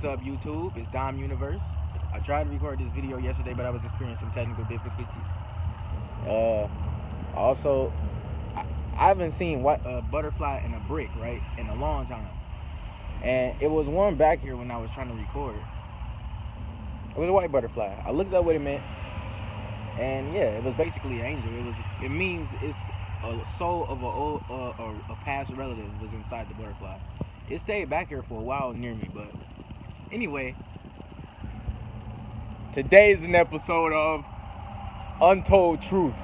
up, YouTube? It's Dom Universe. I tried to record this video yesterday, but I was experiencing some technical difficulties. Also, I haven't seen a butterfly and a brick, right, in a long time. And it was one back here when I was trying to record. It was a white butterfly. I looked up what it meant, and yeah, it was basically an angel. It means it's a soul of a past relative was inside the butterfly. It stayed back here for a while near me, but anyway, today's an episode of Untold Truths.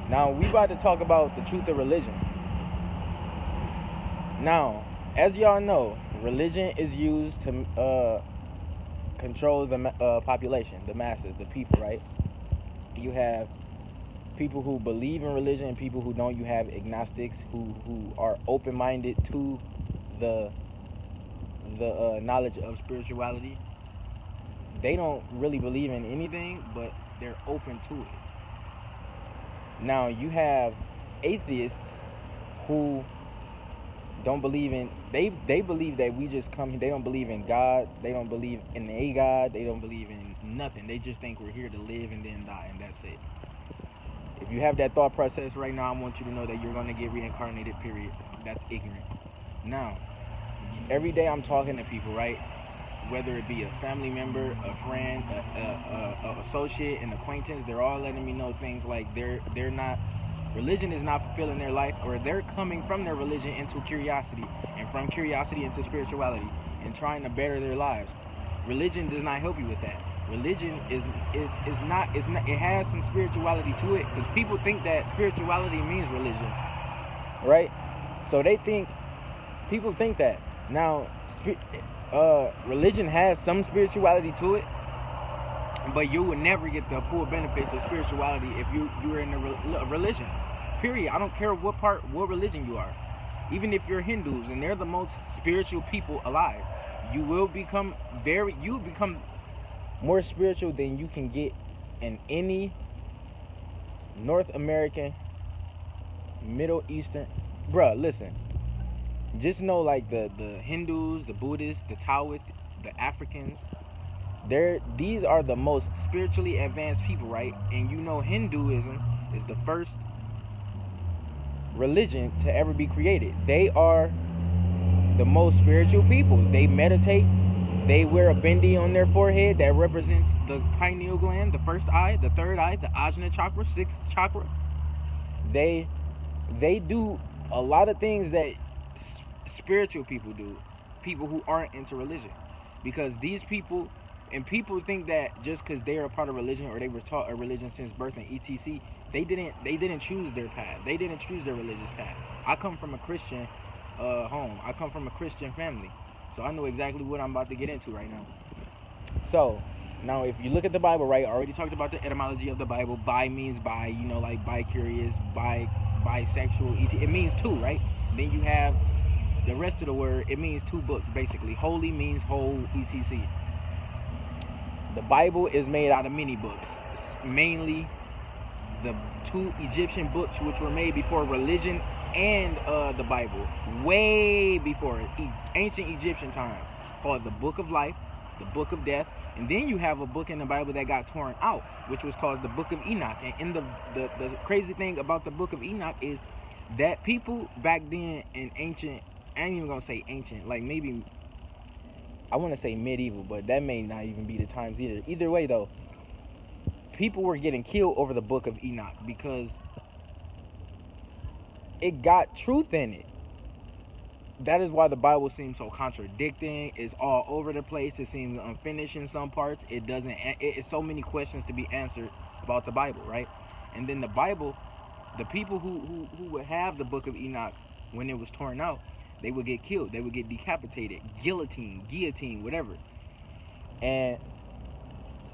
Now, we about to talk about the truth of religion. Now, as y'all know, religion is used to control the population, the masses, the people, right? You have people who believe in religion and people who don't. You have agnostics who are open-minded to the knowledge of spirituality. They don't really believe in anything, but they're open to it. Now, you have atheists who don't believe in, they believe that we just come, they don't believe in God, they don't believe in a God, they don't believe in nothing. They just think we're here to live and then die, and that's it. If you have that thought process right now, I want you to know that you're going to get reincarnated, period. That's ignorant. Now, every day I'm talking to people, right? Whether it be a family member, a friend, a associate, an acquaintance, they're all letting me know things like they're not, religion is not fulfilling their life, or they're coming from their religion into curiosity, and from curiosity into spirituality, and trying to better their lives. Religion does not help you with that. Religion is not, it has some spirituality to it, because people think that spirituality means religion, right? So people think that. Now, religion has some spirituality to it, but you would never get the full benefits of spirituality if you're in a religion. Period. I don't care what religion you are. Even if you're Hindus and they're the most spiritual people alive, you will become more spiritual than you can get in any North American, Middle Eastern. Bruh, listen. Just know, like the Hindus, the Buddhists, the Taoists, the Africans, these are the most spiritually advanced people, right? And you know Hinduism is the first religion to ever be created. They are the most spiritual people. They meditate. They wear a bindi on their forehead that represents the pineal gland, the first eye, the third eye, the ajna chakra, sixth chakra. They do a lot of things that spiritual people do, people who aren't into religion, because these people think that just because they are a part of religion or they were taught a religion since birth and etc, they didn't choose their path, they didn't choose their religious path. I come from a Christian home, I come from a Christian family, so I know exactly what I'm about to get into right now. So now, if you look at the Bible, right, I already talked about the etymology of the Bible. Bi means bi, you know, like bi-curious, bisexual, it means two, right? Then you have the rest of the word, it means two books, basically. Holy means whole, etc. The Bible is made out of many books. It's mainly the two Egyptian books which were made before religion and the Bible. Way before ancient Egyptian times. Called the Book of Life, the Book of Death. And then you have a book in the Bible that got torn out, which was called the Book of Enoch. And in the crazy thing about the Book of Enoch is that people back then in ancient, I ain't even gonna say ancient, like maybe I want to say medieval, but that may not even be the times either. Either way though, people were getting killed over the Book of Enoch because it got truth in it. That is why the Bible seems so contradicting. It's all over the place. It seems unfinished in some parts. It's so many questions to be answered about the Bible, right? And then the Bible, the people who would have the Book of Enoch when it was torn out, they would get killed. They would get decapitated, guillotine, whatever. And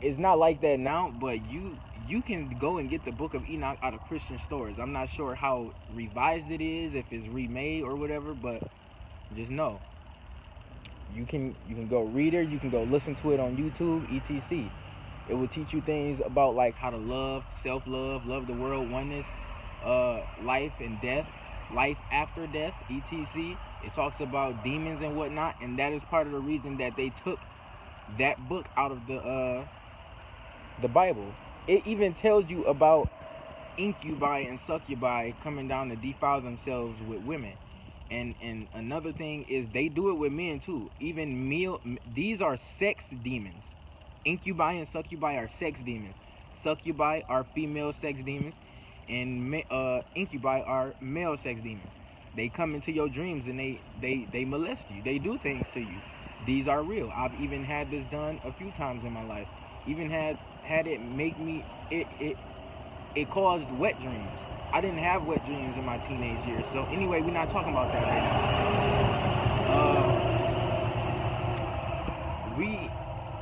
it's not like that now, but you can go and get the Book of Enoch out of Christian stores. I'm not sure how revised it is, if it's remade or whatever, but just know you can go read it, you can go listen to it on YouTube, etc. It will teach you things about like how to love, self-love, love the world, oneness, life and death, life after death, etc. It talks about demons and whatnot, and that is part of the reason that they took that book out of the Bible. It even tells you about incubi and succubi coming down to defile themselves with women. And another thing is they do it with men too. Even these are sex demons. Incubi and succubi are sex demons. Succubi are female sex demons, and incubi are male sex demons. They come into your dreams and they molest you. They do things to you. These are real. I've even had this done a few times in my life. Even had it make me it caused wet dreams. I didn't have wet dreams in my teenage years. So anyway, we're not talking about that right now.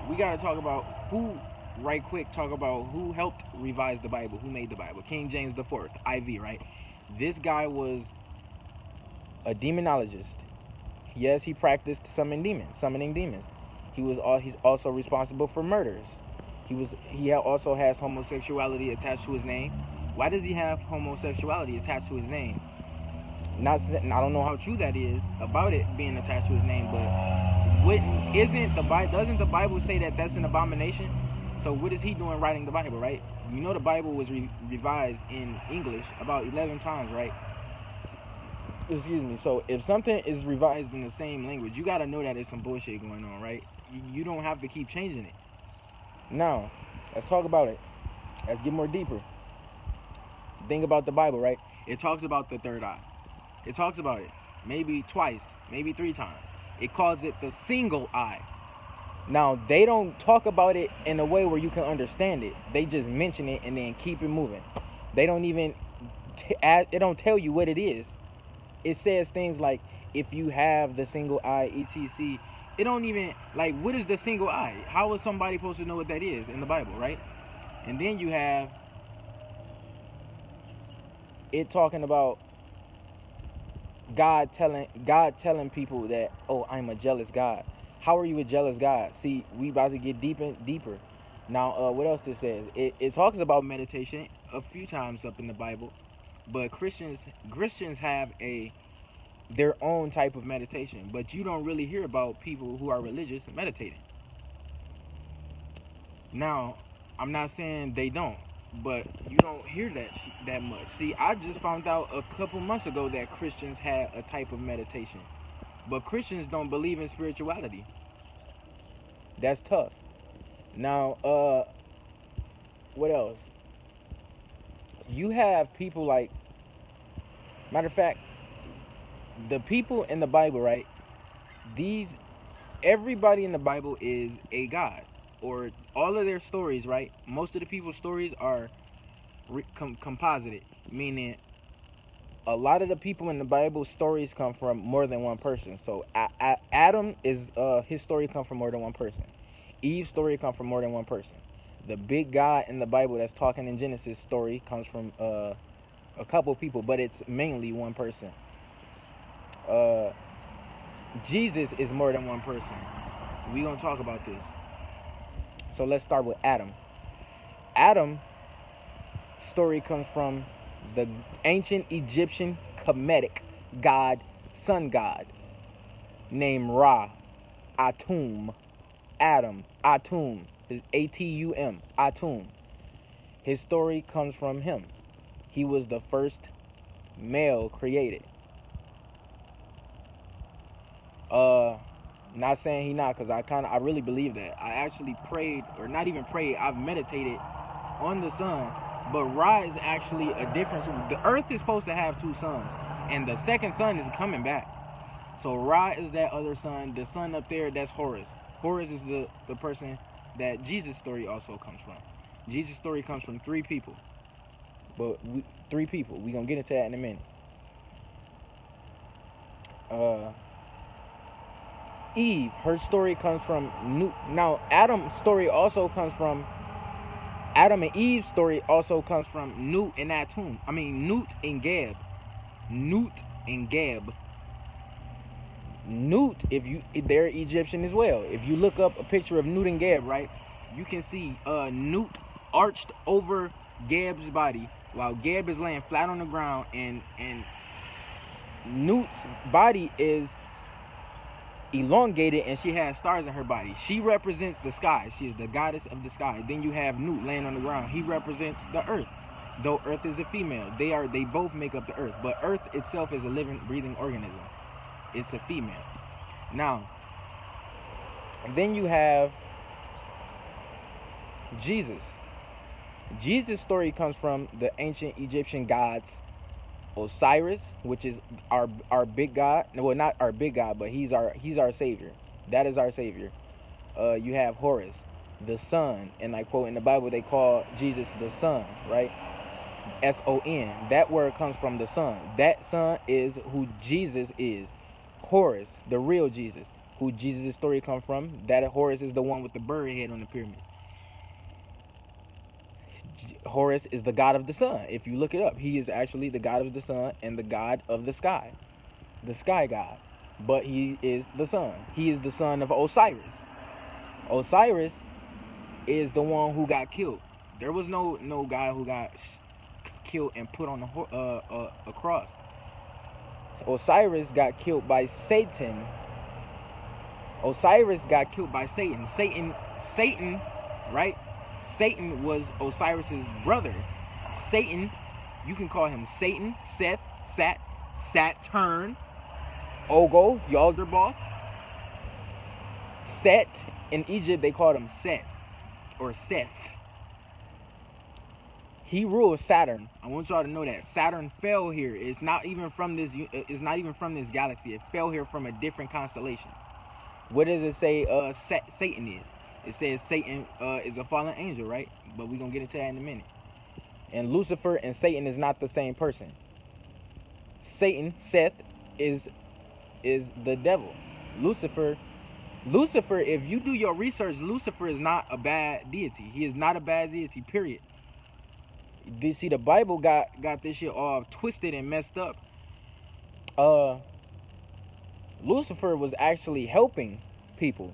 We gotta talk about who right quick. Talk about who helped revise the Bible. Who made the Bible? King James the Fourth, IV. Right. This guy was a demonologist. Yes, he practiced summoning demons. He's also responsible for murders. He also has homosexuality attached to his name. Why does he have homosexuality attached to his name? I don't know how true that is about it being attached to his name, but doesn't the Bible say that that's an abomination? So what is he doing writing the Bible, right? You know the Bible was revised in English about 11 times, right? Excuse me. So if something is revised in the same language, you got to know that there's some bullshit going on, right? You don't have to keep changing it. Now, let's talk about it. Let's get more deeper. Think about the Bible, right? It talks about the third eye. It talks about it maybe twice, maybe 3 times. It calls it the single eye. Now, they don't talk about it in a way where you can understand it. They just mention it and then keep it moving. They don't even it don't tell you what it is. It says things like, if you have the single eye, etc. It don't even, like, what is the single eye? How is somebody supposed to know what that is in the Bible, right? And then you have it talking about God telling people that, oh, I'm a jealous God. How are you a jealous God? See, we about to get deeper. Now, what else it says? It talks about meditation a few times up in the Bible, but Christians have their own type of meditation, but you don't really hear about people who are religious meditating. Now, I'm not saying they don't, but you don't hear that much. See, I just found out a couple months ago that Christians had a type of meditation, but Christians don't believe in spirituality. That's tough. Now, what else? You have people like, matter of fact, the people in the Bible, right? Everybody in the Bible is a god, or all of their stories, right? Most of the people's stories are composited, meaning a lot of the people in the Bible stories come from more than one person. So Adam his story come from more than one person. Eve's story come from more than one person. The big God in the Bible that's talking in Genesis story comes from a couple people, but it's mainly one person. Jesus is more than one person. We're going to talk about this. So let's start with Adam. Adam's story comes from the ancient Egyptian Kemetic god, sun god, named Ra, Atum. Adam, Atum, is Atum, Atum. His story comes from him. He was the first male created. Not saying he not, because I really believe that. I actually prayed, or not even prayed, I've meditated on the sun, but Ra is actually a difference. The earth is supposed to have 2 suns, and the second sun is coming back. So Ra is that other sun. The sun up there, that's Horus. Horus is the person that Jesus' story also comes from. Jesus' story comes from 3 people. But 3 people. We're going to get into that in a minute. Eve, her story comes from Newt. Now, Adam and Eve's story also comes from Newt and Atum. I mean, Newt and Gab. Newt, they're Egyptian as well. If you look up a picture of Newt and Gab, right, you can see Newt arched over Gab's body while Gab is laying flat on the ground, and Newt's body is elongated and she has stars in her body. She represents the sky. She is the goddess of the sky. Then you have Newt laying on the ground. He represents the earth. Though earth is a female, they both make up the earth. But earth itself is a living, breathing organism. It's a female. Now, then you have Jesus. Jesus' story comes from the ancient Egyptian gods Osiris, which is our big god. Well, not our big god, but he's our savior. That is our savior. You have Horus, the sun, and I quote in the Bible they call Jesus the Son, right? S-O-N. That word comes from the sun. That sun is who Jesus is. Horus, the real Jesus, who Jesus' story comes from. That Horus is the one with the bird head on the pyramid. Horus is the god of the sun. If you look it up, he is actually the god of the sun and the god of the sky god. But he is the sun. He is the son of Osiris. Osiris is the one who got killed. There was no guy who got killed and put on a cross. Osiris got killed by Satan. Osiris got killed by Satan. Satan, right? Satan was Osiris's brother. Satan, you can call him Satan, Seth, Saturn, Ogo, Yaldabaoth. Set, in Egypt they called him Set, or Seth. He rules Saturn. I want y'all to know that Saturn fell here. It's not even from this. It's not even from this galaxy. It fell here from a different constellation. What does it say? Satan is. It says Satan is a fallen angel, right? But we're gonna get into that in a minute. And Lucifer and Satan is not the same person. Satan, Seth, is the devil. Lucifer, if you do your research, Lucifer is not a bad deity. He is not a bad deity, period. You see, the Bible got this shit all twisted and messed up. Lucifer was actually helping people.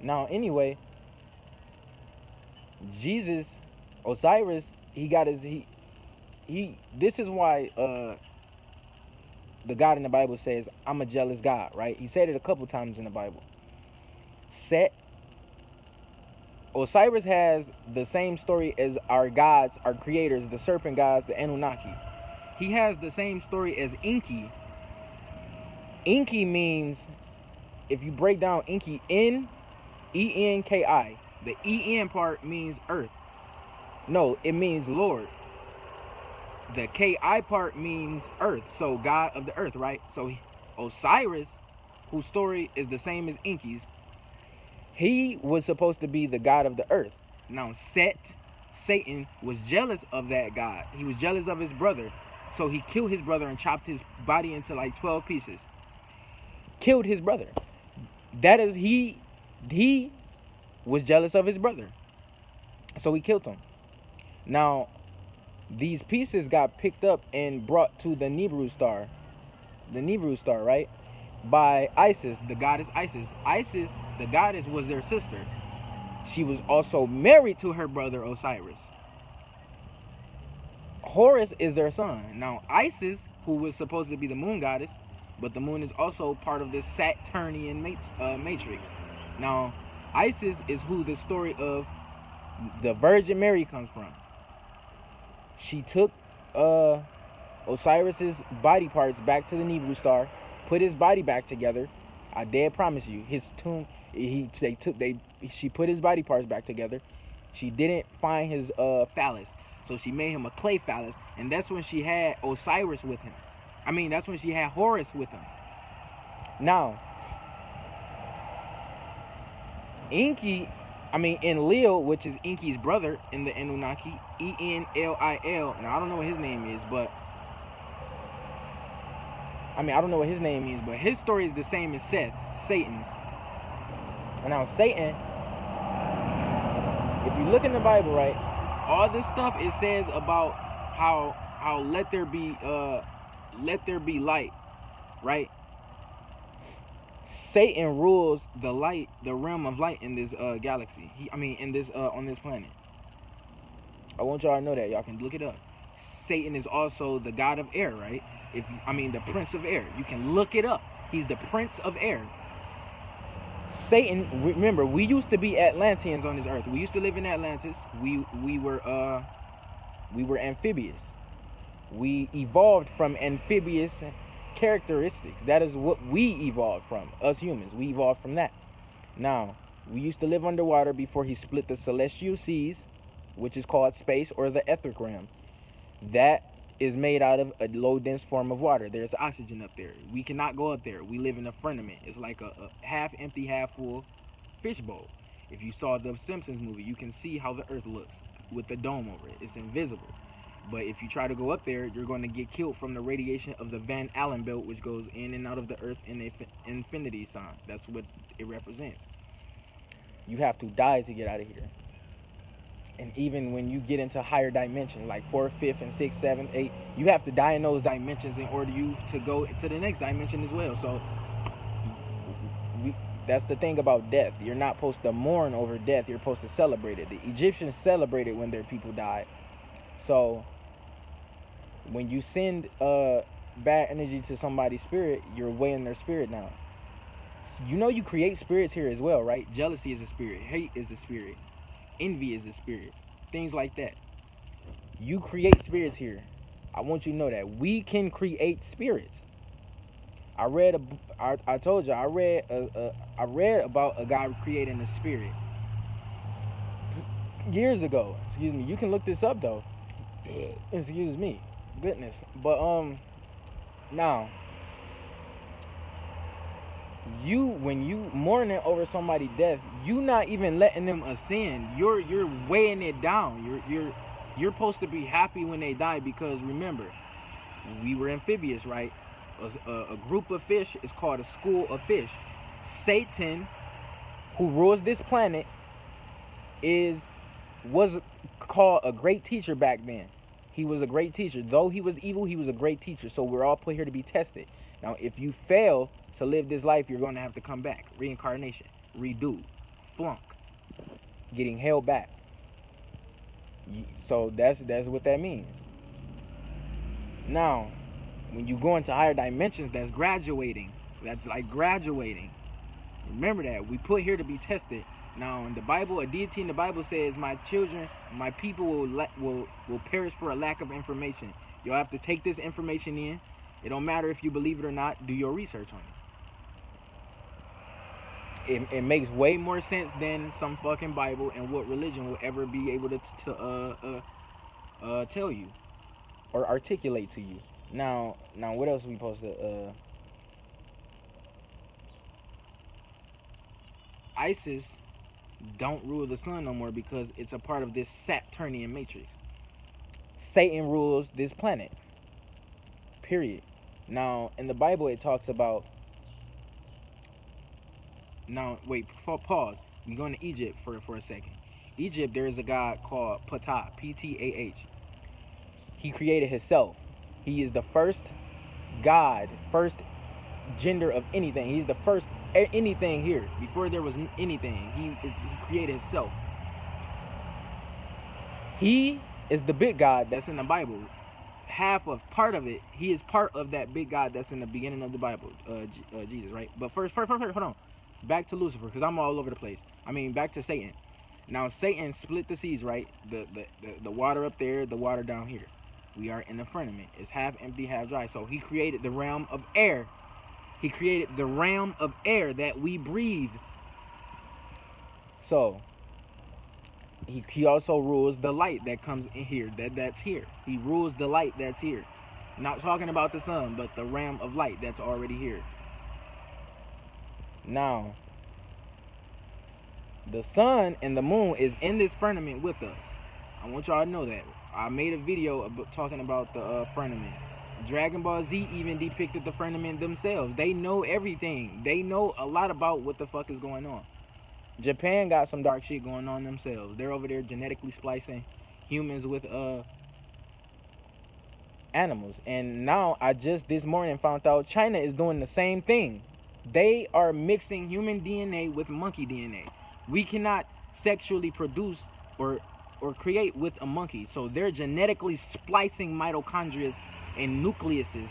Now, anyway, Jesus, Osiris, he got his this is why the God in the Bible says, I'm a jealous God, right? He said it a couple times in the Bible. Osiris has the same story as our gods, our creators, the serpent gods, the Anunnaki. He has the same story as Enki. Enki means, if you break down Enki, E-N-K-I. The E-N part means earth. No, it means Lord. The K-I part means earth, so God of the earth, right? So Osiris, whose story is the same as Enki's, he was supposed to be the god of the earth. Now Satan, was jealous of that god. He was jealous of his brother, so he killed his brother and chopped his body into like 12 pieces. Killed his brother. That is, he was jealous of his brother, so he killed him. Now, these pieces got picked up and brought to the Nibiru star, right? By Isis, the goddess Isis. Isis, the goddess, was their sister. She was also married to her brother Osiris. Horus is their son. Now, Isis, who was supposed to be the moon goddess, but the moon is also part of this Saturnian matrix. Now, Isis is who the story of the Virgin Mary comes from. She took Osiris's body parts back to the Nibiru star, put his body back together. I dare promise you, his tomb. She put his body parts back together. She didn't find his phallus, so she made him a clay phallus, and that's when she had Osiris with him. I mean, that's when she had Horus with him. Now, Enlil, which is Enki's brother in the Anunnaki, E-N-L-I-L. Now, I don't know what his name is, but his story is the same as Satan's. And now, Satan, if you look in the Bible, right, all this stuff it says about how let there be light, right? Satan rules the realm of light in this galaxy. On this planet. I want y'all to know that. Y'all can look it up. Satan is also the god of air, right? The Prince of Air. You can look it up. He's the Prince of Air. Satan, remember, we used to be Atlanteans on this earth. We used to live in Atlantis. We were amphibious. We evolved from amphibious characteristics. That is what we evolved from. Us humans, we evolved from that. Now, we used to live underwater before he split the celestial seas, which is called space, or the etheric realm. That is made out of a low dense form of water. There's oxygen up there. We cannot go up there. We live in a firmament. It's like a half empty, half full fishbowl. If you saw the Simpsons movie, you can see how the earth looks with the dome over it. It's invisible. But if you try to go up there, you're going to get killed from the radiation of the Van Allen belt, which goes in and out of the earth in an infinity sign. That's what it represents. You have to die to get out of here. And even when you get into higher dimensions, like 4th, 5th, and 6th, 7th, 8th, you have to die in those dimensions in order you to go to the next dimension as well. So that's the thing about death. You're not supposed to mourn over death. You're supposed to celebrate it. The Egyptians celebrated when their people died. So when you send bad energy to somebody's spirit, you're weighing their spirit down. You know you create spirits here as well, right? Jealousy is a spirit. Hate is a spirit. Envy is a spirit. Things like that. You create spirits here. I want you to know that. We can create spirits. I told you, I read about a guy creating a spirit years ago. Excuse me. You can look this up, though. Excuse me. Goodness. But, now, when you mourning over somebody's death, you not even letting them ascend. You're weighing it down. You're supposed to be happy when they die, because remember, we were amphibious, right? A group of fish is called a school of fish. Satan, who rules this planet, was called a great teacher back then. He was a great teacher. Though he was evil, he was a great teacher. So we're all put here to be tested. Now, if you fail to live this life, you're going to have to come back. Reincarnation, redo, flunk, getting held back. So that's what that means. Now, when you go into higher dimensions, that's graduating. That's like graduating. Remember that. We put here to be tested. Now, in the Bible, a deity in the Bible says, my children, my people will perish for a lack of information. You'll have to take this information in. It don't matter if you believe it or not. Do your research on it. It makes way more sense than some fucking Bible and what religion will ever be able to tell you or articulate to you. Now, what else are we supposed to? ISIS don't rule the sun no more because it's a part of this Saturnian matrix. Satan rules this planet. Period. Now, in the Bible, it talks about. Now, wait, pause. We're going to Egypt for a second. Egypt, there is a god called Ptah, Ptah. He created himself. He is the first god, first gender of anything. He's the first anything here. Before there was anything, he created himself. He is the big god that's in the Bible. Part of it, he is part of that big god that's in the beginning of the Bible, Jesus, right? But first, hold on. Back to Lucifer, because I'm all over the place. Back to Satan. Now, Satan split the seas, right? The water up there, the water down here. We are in the firmament. It's half empty, half dry. So he created the realm of air. He created the realm of air that we breathe. So he also rules the light that comes in here, that's here. He rules the light that's here. Not talking about the sun, but the realm of light that's already here. Now, the sun and the moon is in this firmament with us. I want y'all to know that. I made a video talking about the firmament. Dragon Ball Z even depicted the firmament themselves. They know everything. They know a lot about what the fuck is going on. Japan got some dark shit going on themselves. They're over there genetically splicing humans with animals. And now I just this morning found out China is doing the same thing. They are mixing human DNA with monkey DNA. We cannot sexually produce or create with a monkey. So they're genetically splicing mitochondria and nucleuses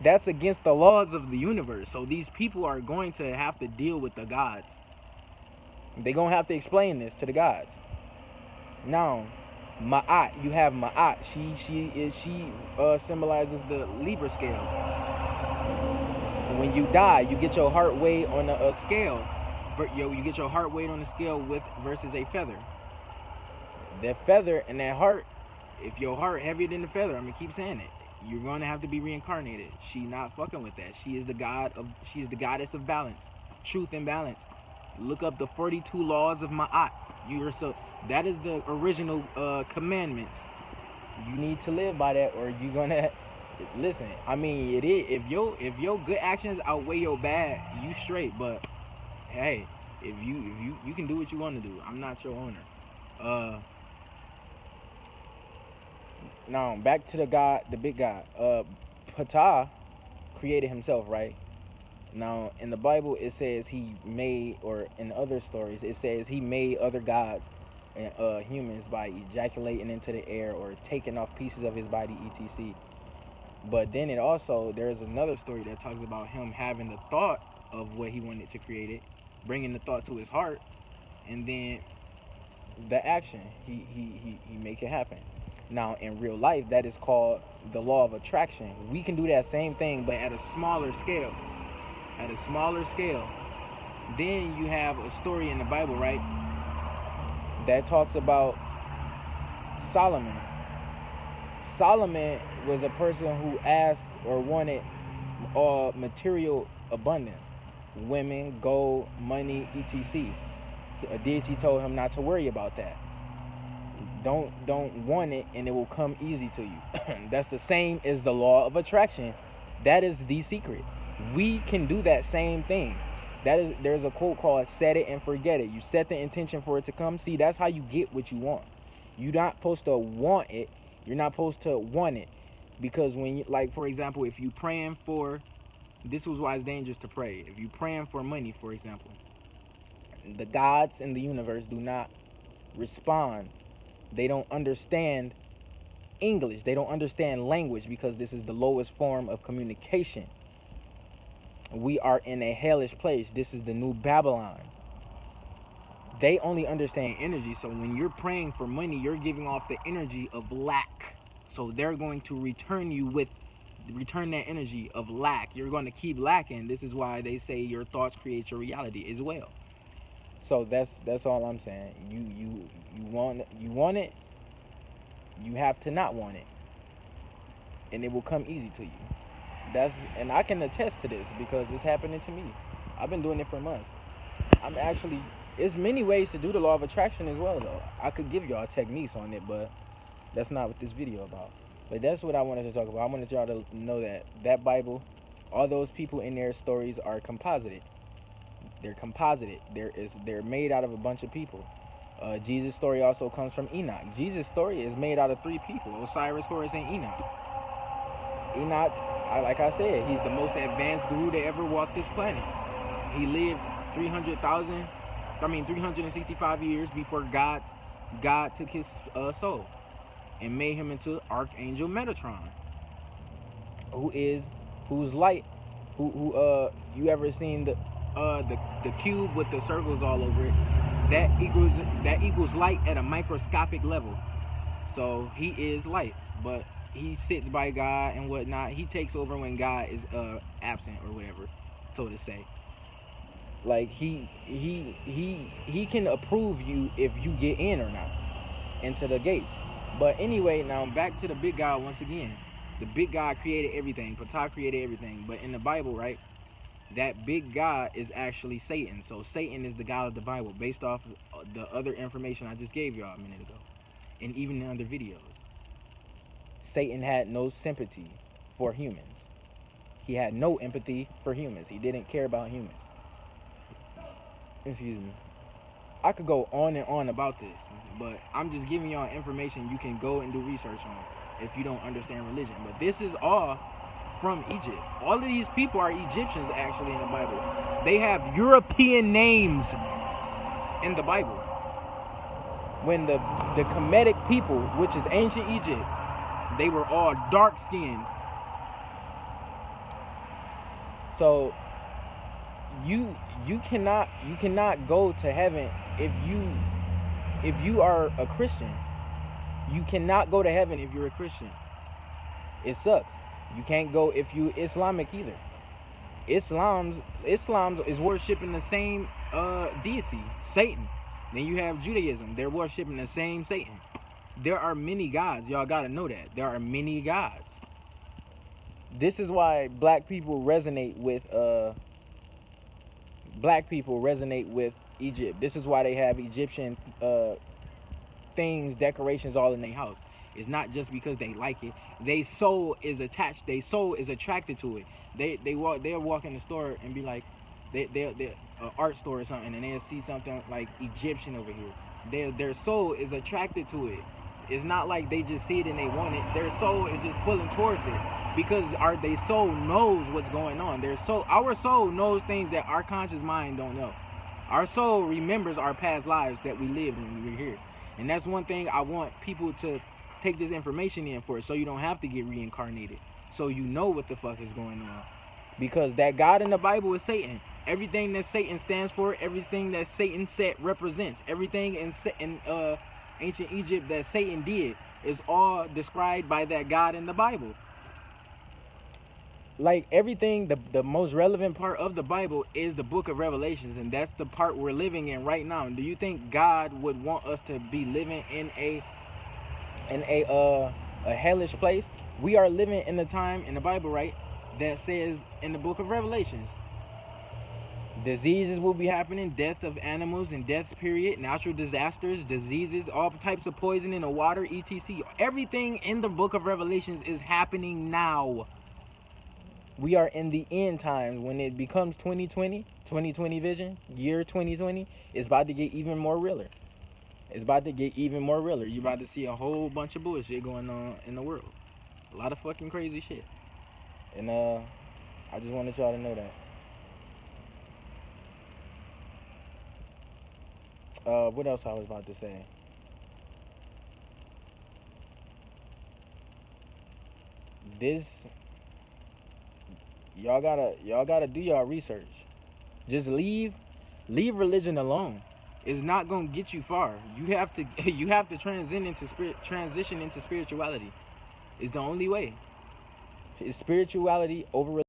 That's against the laws of the universe. So these people are going to have to deal with the gods. They're going to have to explain this to the gods. Now, Ma'at, you have Ma'at. She symbolizes the Libra scale. When you die, you get your heart weighed on a scale. You get your heart weighed on a scale with versus a feather. That feather and that heart, if your heart heavier than the feather, I'm gonna keep saying it, you're gonna have to be reincarnated. She not fucking with that. She is the goddess of balance, truth and balance. Look up the 42 laws of Ma'at. That is the original commandments. You need to live by that, or you're gonna listen. I mean, it is if your good actions outweigh your bad, you straight. But hey, if you can do what you want to do. I'm not your owner. Now back to the big God. Ptah created himself, right? Now in the Bible it says he made, or in other stories it says he made other gods and humans by ejaculating into the air or taking off pieces of his body, etc. But then there's another story that talks about him having the thought of what he wanted to create it, bringing the thought to his heart, and then the action he make it happen. Now in real life that is called the law of attraction. We can do that same thing but at a smaller scale. Then you have a story in the Bible, right, that talks about Solomon. Solomon was a person who asked or wanted material abundance, women, gold, money, etc. A deity told him not to worry about that. Don't want it, and it will come easy to you. That's the same as the law of attraction. That is the secret. We can do that same thing. There's a quote called "set it and forget it." You set the intention for it to come. See, that's how you get what you want. You're not supposed to want it. You're not supposed to want it, because when you, like for example, if you praying for, this was why it's dangerous to pray. If you praying for money, for example, the gods in the universe do not respond. They don't understand English. They don't understand language, because this is the lowest form of communication. We are in a hellish place. This is the new Babylon. They only understand energy. So when you're praying for money, you're giving off the energy of lack. So they're going to return that energy of lack. You're going to keep lacking. This is why they say your thoughts create your reality as well. So that's all I'm saying. You want it. You have to not want it, and it will come easy to you. And I can attest to this because it's happening to me. I've been doing it for months. It's many ways to do the law of attraction as well, though. I could give y'all techniques on it, but that's not what this video about. But that's what I wanted to talk about. I wanted y'all to know that Bible, all those people in their stories are composited. They're composited. They're made out of a bunch of people. Jesus' story also comes from Enoch. Jesus' story is made out of 3 people: Osiris, Horus, and Enoch. Enoch, like I said, he's the most advanced guru to ever walk this planet. He lived 365 years before God took his soul and made him into Archangel Metatron, whose light, you ever seen the cube with the circles all over it? That equals light at a microscopic level. So he is light, but he sits by God and whatnot. He takes over when God is absent or whatever, so to say. Like he can approve you if you get in or not into the gates. But anyway, now back to the big God once again. The big God created everything. Ptah created everything. But in the Bible, right, that big God is actually Satan. So Satan is the God of the Bible, based off of the other information I just gave y'all a minute ago, and even in other videos. Satan had no sympathy for humans. He had no empathy for humans. He didn't care about humans. Excuse me. I could go on and on about this, but I'm just giving y'all information you can go and do research on if you don't understand religion. But this is all from Egypt. All of these people are Egyptians actually in the Bible. They have European names in the Bible. When the Kemetic people, which is ancient Egypt, they were all dark skinned. So you cannot go to heaven if you are a Christian. You cannot go to heaven if you're a Christian. It sucks. You can't go if you Islamic either. Islam is worshiping the same deity, Satan. Then you have Judaism. They're worshiping the same Satan. There are many gods. Y'all gotta know that. There are many gods. This is why black people resonate with Egypt. This is why they have Egyptian things, decorations all in their house. It's not just because they like it. Their soul is attached. Their soul is attracted to it. They'll walk in the store and be like, they're an art store or something, and they'll see something like Egyptian over here. Their soul is attracted to it. It's not like they just see it and they want it. Their soul is just pulling towards it because their soul knows what's going on. Our soul knows things that our conscious mind don't know. Our soul remembers our past lives that we lived when we were here. And that's one thing I want people to take this information in for, so you don't have to get reincarnated. So you know what the fuck is going on. Because that God in the Bible is Satan. Everything that Satan stands for, everything that Satan represents, everything in ancient Egypt that Satan did is all described by that God in the Bible. Like everything, the most relevant part of the Bible is the book of Revelations, and that's the part we're living in right now. Do you think God would want us to be living in a hellish place? We are living in the time in the Bible, right, that says in the book of Revelations, diseases will be happening, death of animals and deaths, period, natural disasters, diseases, all types of poison in the water, etc. Everything in the book of Revelations is happening now. We are in the end times. When it becomes 2020 vision, year 2020, it's about to get even more realer. It's about to get even more realer. You're about to see a whole bunch of bullshit going on in the world. A lot of fucking crazy shit. And I just wanted y'all to know that. What else I was about to say? This y'all gotta do y'all research. Just leave religion alone. It's not gonna get you far. You have to transition into spirituality. It's the only way. It's spirituality over